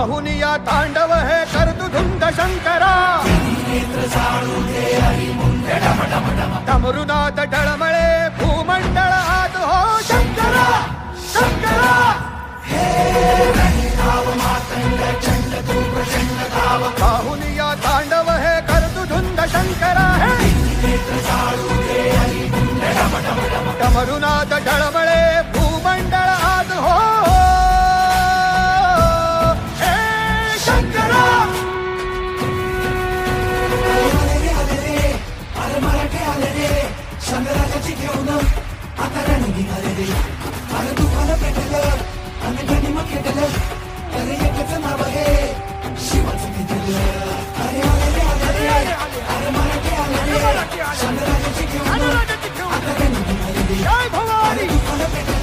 पाहुनिया तांडव हे कर्तुधुंद शंकरा डमरुनाथ डळमळे भूमंडळ आज हो शंकरा शंकरा पाहुनिया तांडव हे कर्तुधुंद शंकरा हे डमरुनाथ डळमळे भूमंडळ आज हो शंकराची घेऊन आता रणी निघाले रे अरे तुफान पेटलं आणि गणिम खेटलं अरे एकच नाव आहे शिवाचं घेतलं अरे अरे मराठी आले रे शंकराची घेऊन आता रणी निघाले रे अरे तुफान पेटलं